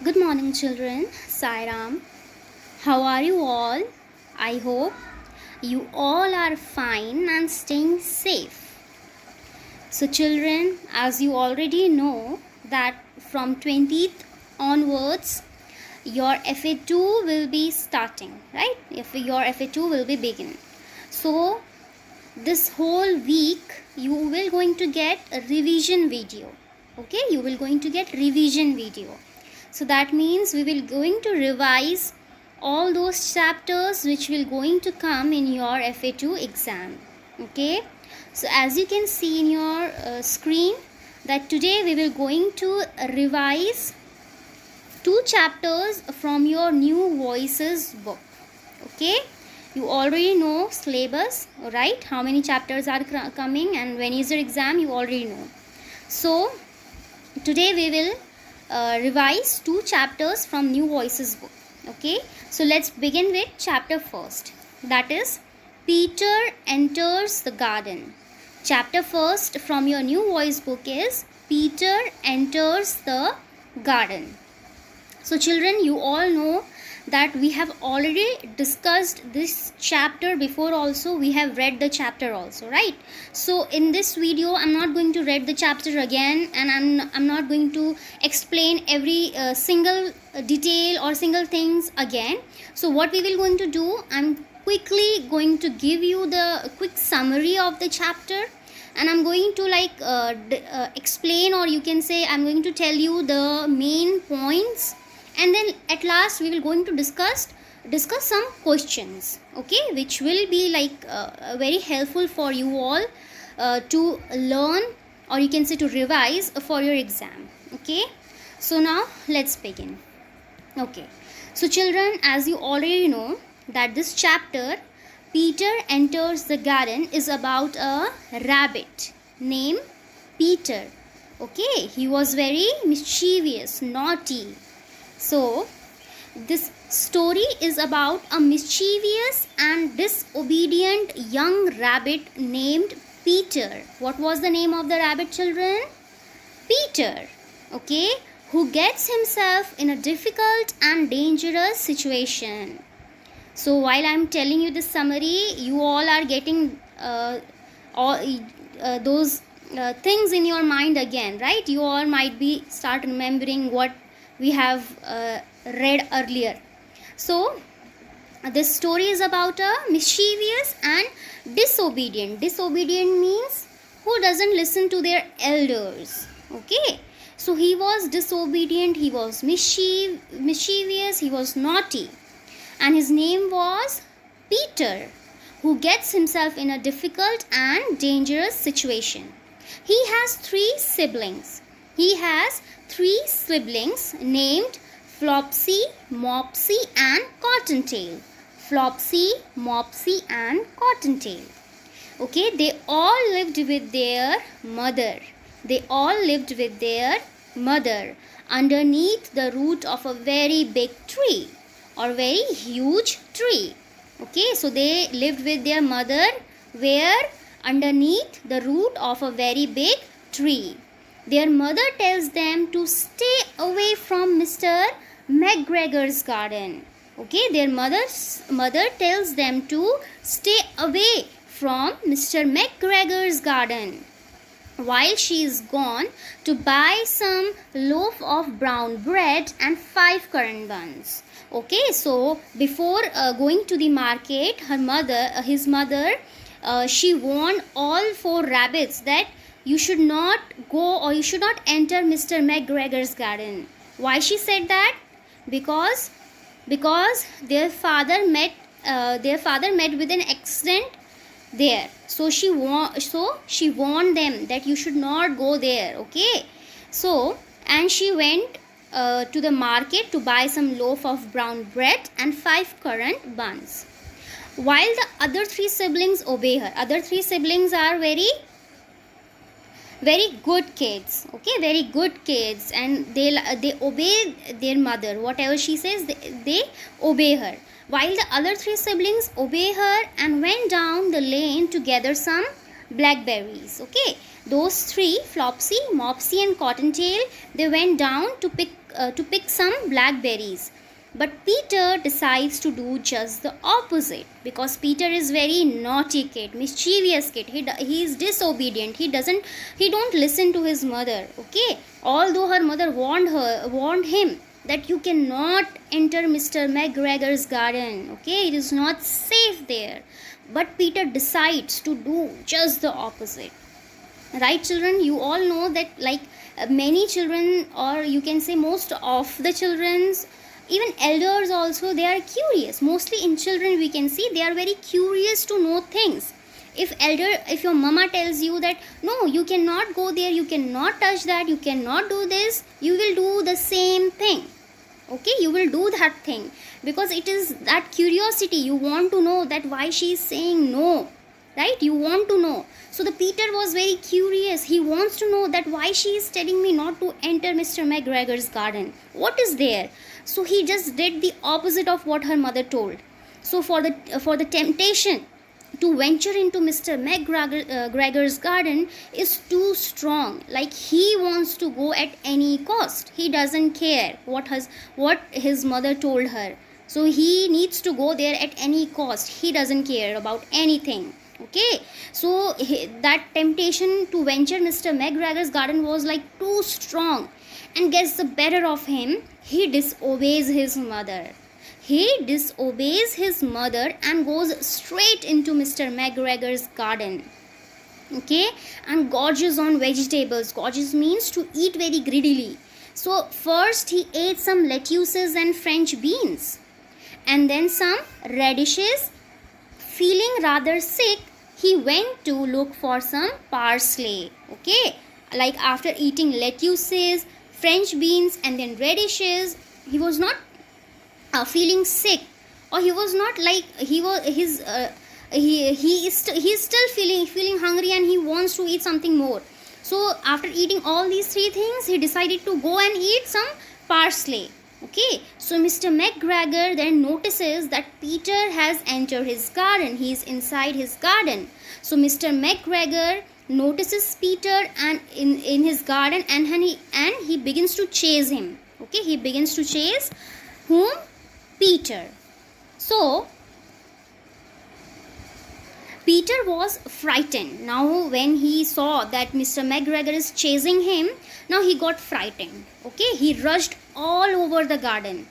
Good morning, children. Sairam. How are you all? I hope you all are fine and staying safe. So, children, as you already know, that from 20th onwards, your FA2 will be starting, right? If your FA2 will be begin. So, this whole week you will going to get a revision video. Okay, you will going to get revision video. So that means we will going to revise all those chapters which will going to come in your FA2 exam. Okay, so as you can see in your screen, that today we will going to revise 2 chapters from your New Voices book. Okay, you already know syllabus, right? How many chapters are coming and when is your exam, you already know. So today we will revise 2 chapters from New Voices book. Okay, so let's begin with chapter first, that is Peter Enters the Garden. Chapter first from your New Voice book is Peter Enters the Garden. So children, you all know that we have already discussed this chapter before also. We have read the chapter also, right? So in this video I'm not going to read the chapter again, and I'm not going to explain every single detail or single things again. So what we will going to do, I'm quickly going to give you the quick summary of the chapter, and I'm going to explain, or you can say I'm going to tell you the main points, and then at last we will going to discuss some questions, okay, which will be very helpful for you all to learn, or you can say to revise for your exam. Okay, so now let's begin. Okay, so children, as you already know that this chapter Peter Enters the Garden is about a rabbit named Peter. Okay, he was very mischievous, naughty. So, this story is about a mischievous and disobedient young rabbit named Peter. What was the name of the rabbit, children? Peter. Okay, who gets himself in a difficult and dangerous situation. So, while I am telling you this summary, you all are getting those things in your mind again, right? You all might be start remembering what we have read earlier. So this story is about a mischievous and disobedient. Disobedient means who doesn't listen to their elders. Okay, so he was disobedient, he was mischievous, he was naughty, and his name was Peter, who gets himself in a difficult and dangerous situation. He has 3 siblings. He has 3 siblings named Flopsy, Mopsy and Cottontail. Flopsy, Mopsy and Cottontail. Okay, they all lived with their mother. They all lived with their mother underneath the root of a very big tree or very huge tree. Okay, so they lived with their mother where? Underneath the root of a very big tree. Their mother tells them to stay away from Mr. McGregor's garden. Okay, their mother tells them to stay away from Mr. McGregor's garden while she is gone to buy some loaf of brown bread and 5 currant buns. Okay, so before going to the market, his mother, she warned all 4 rabbits that you should not go, or you should not enter Mr. McGregor's garden. Why she said that? Because their father met with an accident there. So she warned them that you should not go there. Okay, so and she went to the market to buy some loaf of brown bread and 5 currant buns, while the other 3 siblings obey her. Other 3 siblings are very good kids. Okay, very good kids, and they obey their mother. Whatever she says, they obey her, while the other 3 siblings obey her and went down the lane to gather some blackberries. Okay, Those three, Flopsy, Mopsy, and Cottontail, they went down to pick some blackberries. But Peter decides to do just the opposite, because Peter is very naughty kid, mischievous kid. He is disobedient. He don't listen to his mother. Okay, although her mother warned him that you cannot enter Mr. McGregor's garden. Okay, it is not safe there. But Peter decides to do just the opposite. Right, children? You all know that, like, many children, or you can say most of the children's, even elders also, they are curious. Mostly in children we can see they are very curious to know things. If your mama tells you that no, you cannot go there, you cannot touch that, you cannot do this, you will do the same thing. Okay, you will do that thing, because it is that curiosity. You want to know that why she is saying no, right? You want to know. So the Peter was very curious. He wants to know that why she is telling me not to enter Mr. McGregor's garden. What is there? So he just did the opposite of what her mother told. So for the temptation to venture into Mr. McGregor's garden is too strong. Like, he wants to go at any cost. He doesn't care what his mother told her. So he needs to go there at any cost. He doesn't care about anything. Okay, so that temptation to venture Mr. McGregor's garden was like too strong, and gets the better of him. He disobeys his mother. He disobeys his mother and goes straight into Mr. McGregor's garden. Okay, and gorges on vegetables. Gorges means to eat very greedily. So first he ate some lettuces and French beans, and then some radishes. Feeling rather sick, he went to look for some parsley. Okay, like after eating lettuces, French beans, and then radishes, he was not feeling sick, or he was not like he is still feeling hungry, and he wants to eat something more. So after eating all these three things, he decided to go and eat some parsley. Okay, so Mr. McGregor then notices that Peter has entered his garden. He is inside his garden. So Mr. McGregor notices Peter and in his garden, and he begins to chase him. Okay, he begins to chase whom? Peter. So Peter was frightened. Now when he saw that Mr. McGregor is chasing him, now he got frightened. Okay, he rushed all over the garden,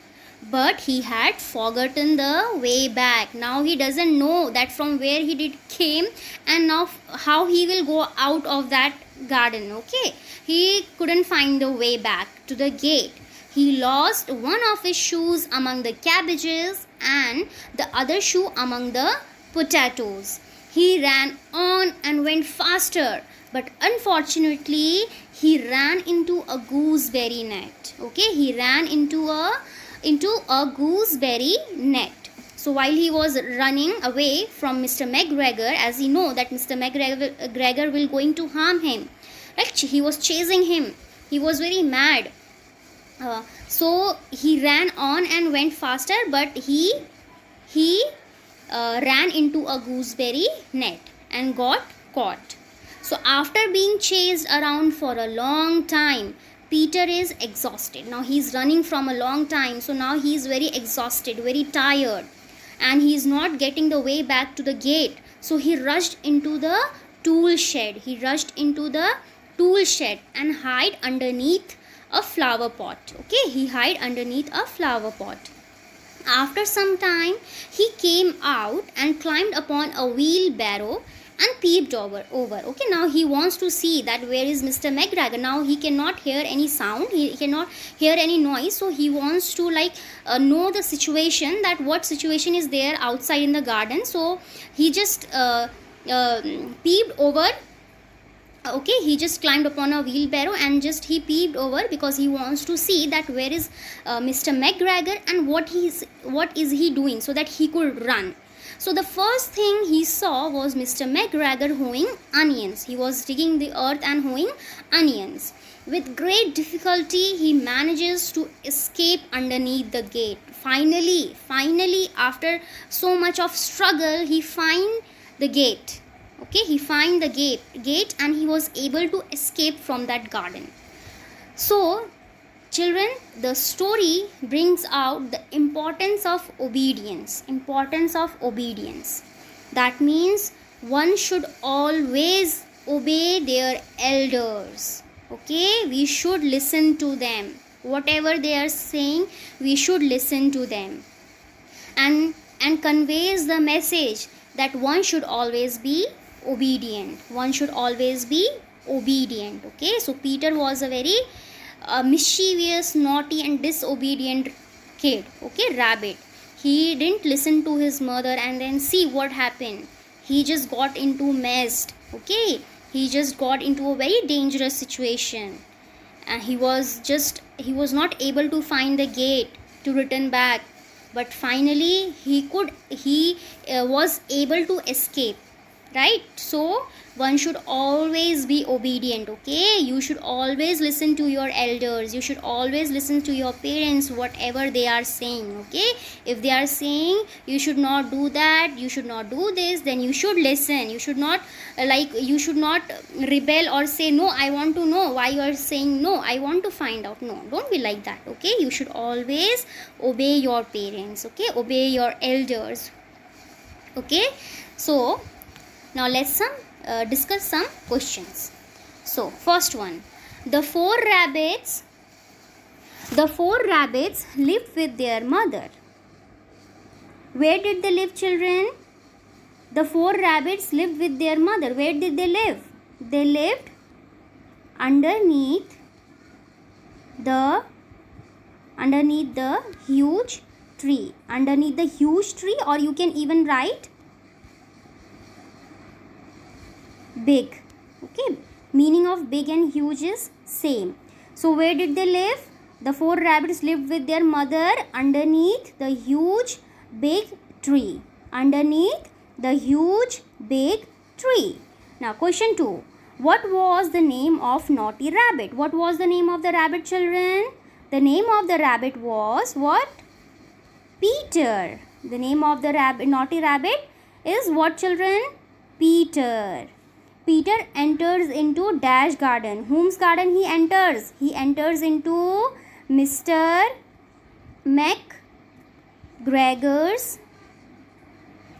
but he had forgotten the way back. Now he doesn't know that from where he came, and now how he will go out of that garden. Okay, he couldn't find the way back to the gate. He lost one of his shoes among the cabbages and the other shoe among the potatoes. He ran on and went faster, but unfortunately he ran into a gooseberry net. Okay, he ran into a gooseberry net. So while he was running away from Mr. McGregor, as he know that Mr. McGregor will going to harm him, right? He was chasing him. He was very mad. So he ran on and went faster, but he ran into a gooseberry net and got caught. So after being chased around for a long time, Peter is exhausted. Now he is running from a long time, so now he is very exhausted, very tired, and he is not getting the way back to the gate. So he rushed into the tool shed. And hid underneath a flower pot. Okay, he hid underneath a flower pot. After some time, he came out and climbed upon a wheelbarrow and peeped over. Okay, now he wants to see that where is Mr. McGregor. Now he cannot hear any sound, he cannot hear any noise, so he wants to know the situation, that what situation is there outside in the garden. So he just peeped over. Okay, he just climbed upon a wheelbarrow and just he peeped over, because he wants to see that where is Mr. McGregor and what is he doing, so that he could run. So the first thing he saw was Mr. McGregor hoeing onions. He was digging the earth and hoeing onions. With great difficulty, he manages to escape underneath the gate. Finally, after so much of struggle, he finds the gate. Okay, he find the gate and he was able to escape from that garden. So children, the story brings out the importance of obedience. That means one should always obey their elders. Okay, we should listen to them. Whatever they are saying, we should listen to them. And conveys the message that one should always be obedient. Okay, so Peter was a very mischievous, naughty and disobedient kid. Okay, rabbit. He didn't listen to his mother, and then see what happened. He just got into mess. Okay, he just got into a very dangerous situation, and he was not able to find the gate to return back, but finally he was able to escape, right? So one should always be obedient. Okay, you should always listen to your elders, you should always listen to your parents, whatever they are saying. Okay, if they are saying you should not do that, you should not do this, then you should listen. You should not you should not rebel or say no, I want to know why you are saying no, I want to find out. No, don't be like that. Okay, you should always obey your parents. Okay, obey your elders. Okay, so now let's discuss some questions. So first one, the four rabbits lived with their mother. Where did they live, children? The four rabbits lived with their mother. Where did they live? They lived underneath the huge tree. Underneath the huge tree, or you can even write big. Okay, meaning of big and huge is same. So where did they live? The four rabbits lived with their mother underneath the huge big tree. Underneath the huge big tree. Now question 2. What was the name of naughty rabbit? What was the name of the rabbit, children? The name of the rabbit was what? Peter. The name of the naughty rabbit is what, children? Peter. Peter enters into dash garden. Whom's garden he enters? He enters into Mr. McGregor's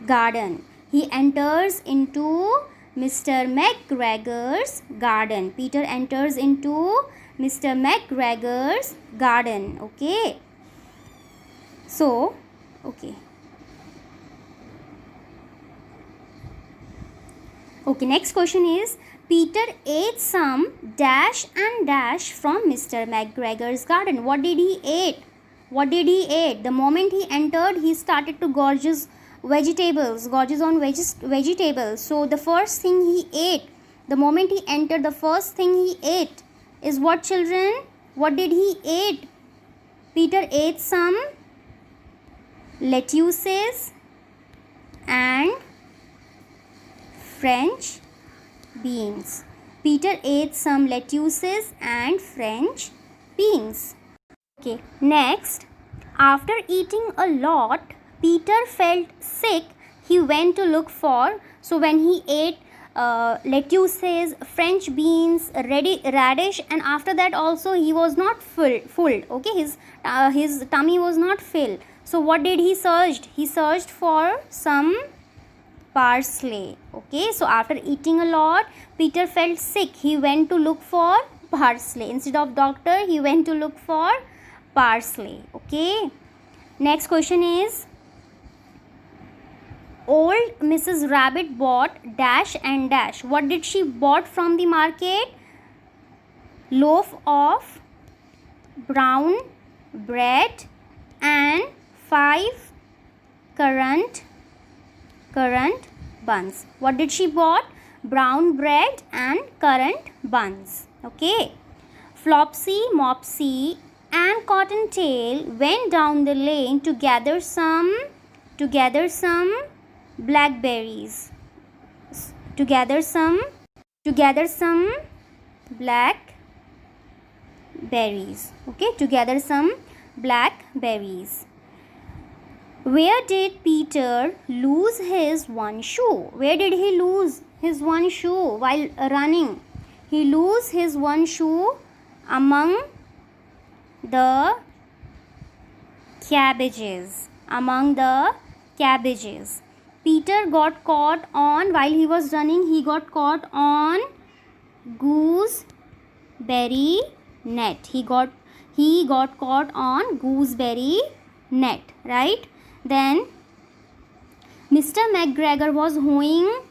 garden. He enters into Mr. McGregor's garden. Peter enters into Mr. McGregor's garden. Okay. So, okay. Okay, next question is, Peter ate some dash and dash from Mr. McGregor's garden. What did he eat? The moment he entered, he started to gorge on vegetables. So the first thing he ate, the moment he entered, the first thing he ate is what, children? What did he eat? Peter ate some lettuces and French beans. Peter ate some lettuces and French beans. Okay, next, after eating a lot, Peter felt sick. He went to look for, so when he ate lettuces, French beans, radish, and after that also he was not full. Okay, his tummy was not filled. So what did he search? He searched for some parsley. Okay, so after eating a lot, Peter felt sick. He went to look for parsley. Instead of doctor, he went to look for parsley. Okay, next question is, old Mrs. Rabbit bought dash and dash. What did she bought from the market? Loaf of brown bread and 5 currant buns. What did she bought? Brown bread and currant buns. Okay. Flopsy, Mopsy and Cottontail went down the lane to gather some blackberries. To gather some blackberries. Okay, to gather some blackberries. Where did Peter lose his one shoe? Where did he lose his one shoe while running. He lose his one shoe among the cabbages. Among the cabbages. Peter got caught on, while he was running, he got caught on gooseberry net. He got caught on gooseberry net, right? Then Mr. McGregor was hoeing.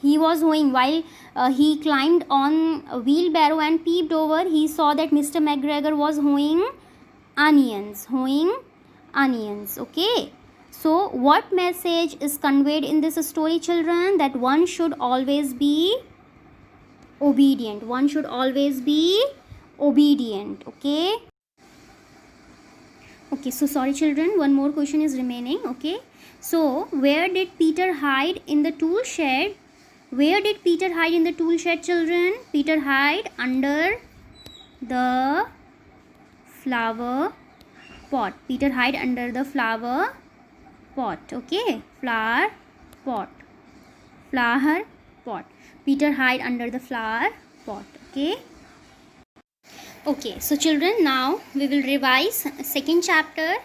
He was hoeing while he climbed on a wheelbarrow and peeped over. He saw that Mr. McGregor was hoeing onions. Okay. So what message is conveyed in this story, children? That one should always be obedient. One should always be obedient. Okay. Okay, so sorry children, one more question is remaining. Okay, so where did Peter hide in the tool shed? Where did Peter hide in the tool shed, children? Peter hide under the flower pot. Peter hide under the flower pot. Okay, flower pot. Peter hide under the flower pot. Okay. Okay, so children, now we will revise second chapter.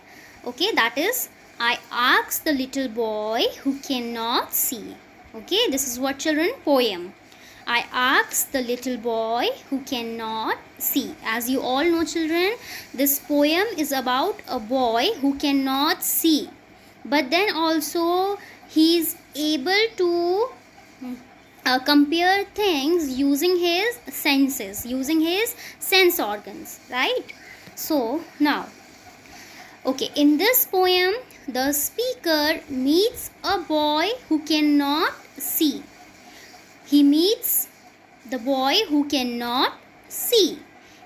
Okay, that is I asked the little boy who cannot see. Okay, this is what, children? Poem. I asked the little boy who cannot see. As you all know, children, this poem is about a boy who cannot see, but then also he is able to compare things using his senses, using his sense organs, right? So now, okay, in this poem, the speaker meets a boy who cannot see. He meets the boy who cannot see.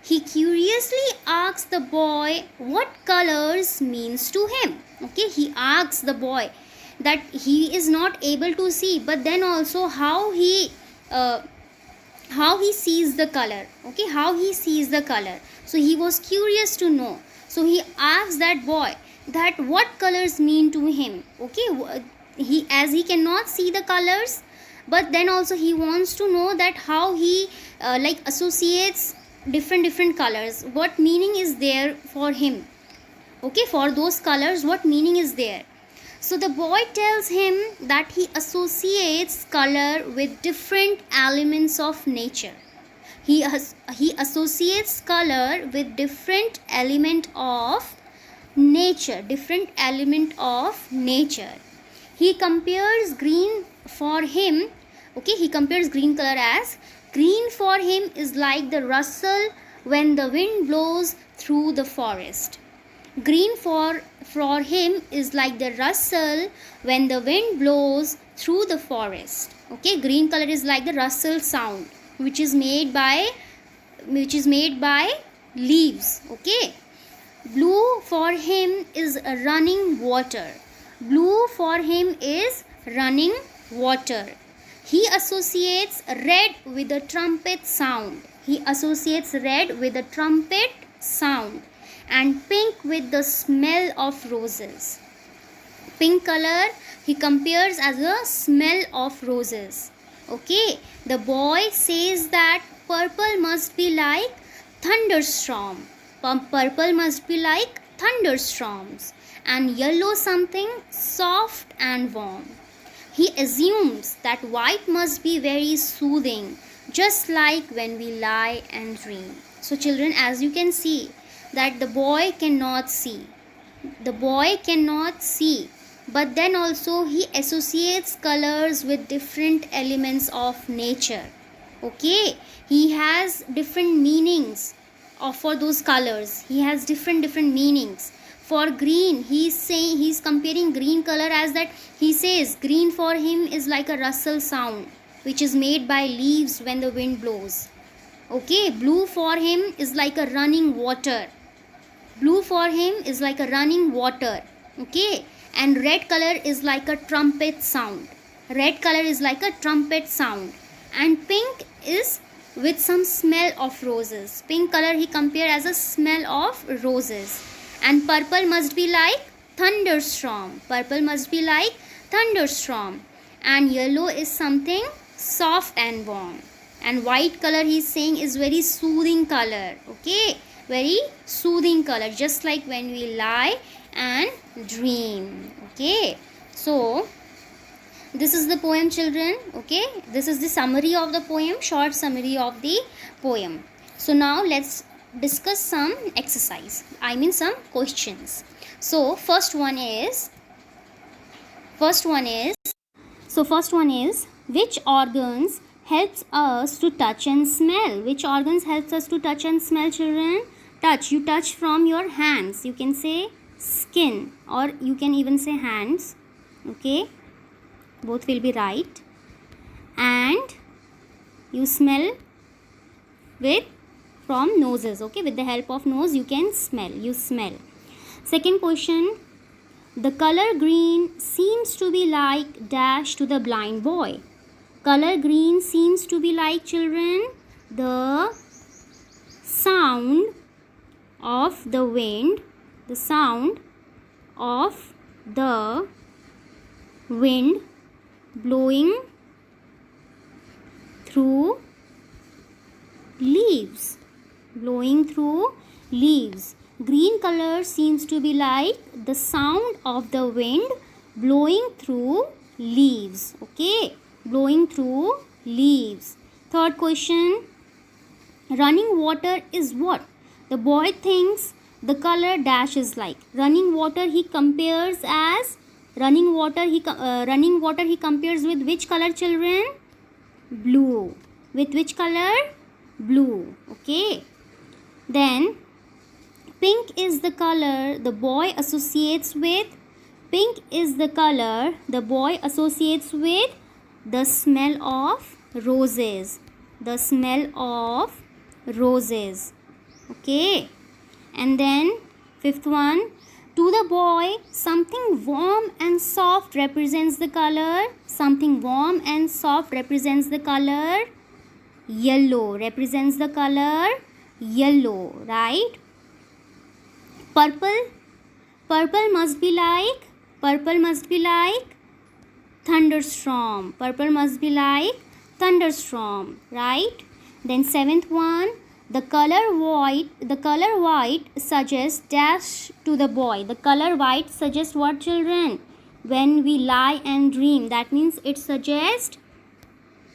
He curiously asks the boy what colors means to him. Okay, he asks the boy that he is not able to see, but then also how he sees the color. Okay, how he sees the color. So he was curious to know. So he asks that boy that what colors mean to him. Okay, he cannot see the colors, but then also he wants to know that how he associates different colors. What meaning is there for him? Okay, for those colors, what meaning is there? So the boy tells him that he associates color with different elements of nature. He associates color with different element of nature. He compares green for him. Okay, he compares green color as green for him is like the rustle when the wind blows through the forest. Green for him is like the rustle when the wind blows through the forest. Okay, green color is like the rustle sound which is made by leaves. Okay, blue for him is running water. He associates red with a trumpet sound. And pink with the smell of roses. Pink color he compares as a smell of roses. Okay, the boy says that purple must be like thunderstorms, and yellow something soft and warm. He assumes that white must be very soothing, just like when we lie and dream. So children, as you can see, that the boy cannot see, but then also he associates colors with different elements of nature. Okay, he has different meanings for those colors. He has different meanings. For green, he's comparing green color as that he says green for him is like a rustle sound which is made by leaves when the wind blows. Okay, blue for him is like a running water. Okay, and red color is like a trumpet sound. And pink is with some smell of roses. Pink color he compared as a smell of roses. And purple must be like thunderstorm. And yellow is something soft and warm. And white color he's saying is very soothing color. Okay, very soothing color, just like when we lie and dream. Okay, so this is the poem, children. Okay, this is the summary of the poem, short summary of the poem. So now let's discuss some exercise, I mean some questions. So first one is which organs helps us to touch and smell? Which organs helps us to touch and smell, children? Touch, you touch from your hands, you can say skin, or you can even say hands. Okay, both will be right. And you smell with from noses. Okay, with the help of nose you can smell, you smell. Second question, the color green seems to be like dash to the blind boy. Color green seems to be like, children, the sound of the wind, the sound of the wind blowing through leaves, blowing through leaves. Green color seems to be like the sound of the wind blowing through leaves. Okay, blowing through leaves. Third question, running water is what? The boy thinks the color dash is like. Running water he compares as, running water he compares with which color, children? Blue. With which color? Blue. Okay, then pink is the color the boy associates with, pink is the color the boy associates with the smell of roses, the smell of roses. Okay, and then fifth one, to the boy something warm and soft represents the color, something warm and soft represents the color yellow, represents the color yellow, right? Purple, purple must be like thunderstorm, purple must be like thunderstorm, right? Then seventh one, the color white suggests dash to the boy. The color white suggests what, children? When we lie and dream, that means it suggests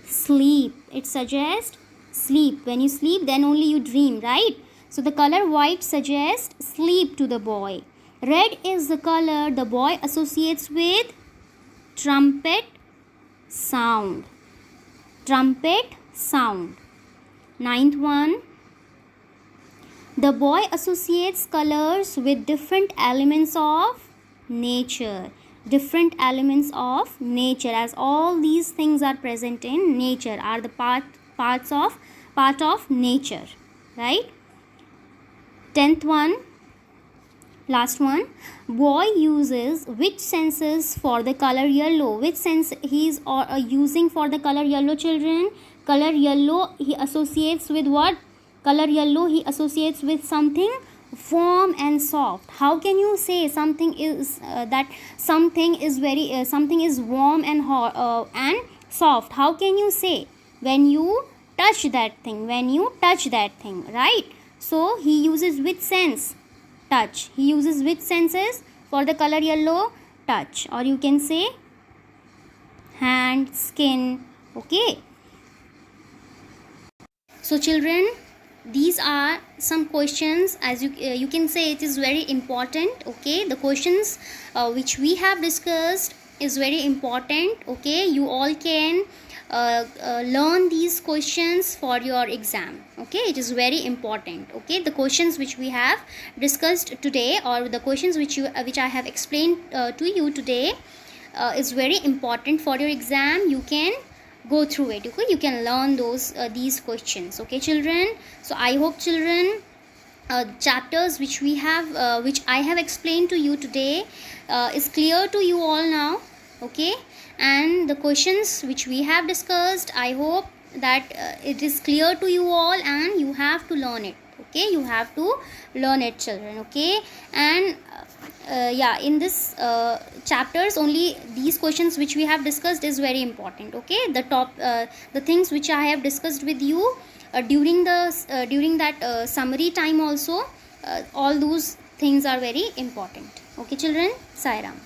sleep, it suggests sleep. When you sleep, then only you dream, right? So the color white suggests sleep to the boy. Red is the color the boy associates with trumpet sound, trumpet sound. Ninth one, the boy associates colors with different elements of nature, different elements of nature, as all these things are present in nature, are the part of nature, right? 10th one, last one, boy uses which senses for the color yellow? Which sense he is using for the color yellow, children? Color yellow he associates with what? Color yellow he associates with something warm and soft. How can you say something is something is warm and hot and soft? How can you say? When you touch that thing, right? So he uses which sense? Touch. He uses which senses for the color yellow? Touch, or you can say hand, skin. Okay, so children, these are some questions, as you can say it is very important. Okay, the questions which we have discussed is very important. Okay, you all can learn these questions for your exam. Okay, it is very important. Okay, the questions which we have discussed today, or the questions which I have explained to you today is very important for your exam. You can go through it. Okay, you can learn these questions. Okay, children, so I hope, children, chapters which I have explained to you today is clear to you all now. Okay, and the questions which we have discussed, I hope that it is clear to you all, and you have to learn it. Okay, you have to learn it, children. Okay, and yeah, in this chapters only these questions which we have discussed is very important. Okay, the things which I have discussed with you during that summary time also, all those things are very important. Okay children, Sai Ram.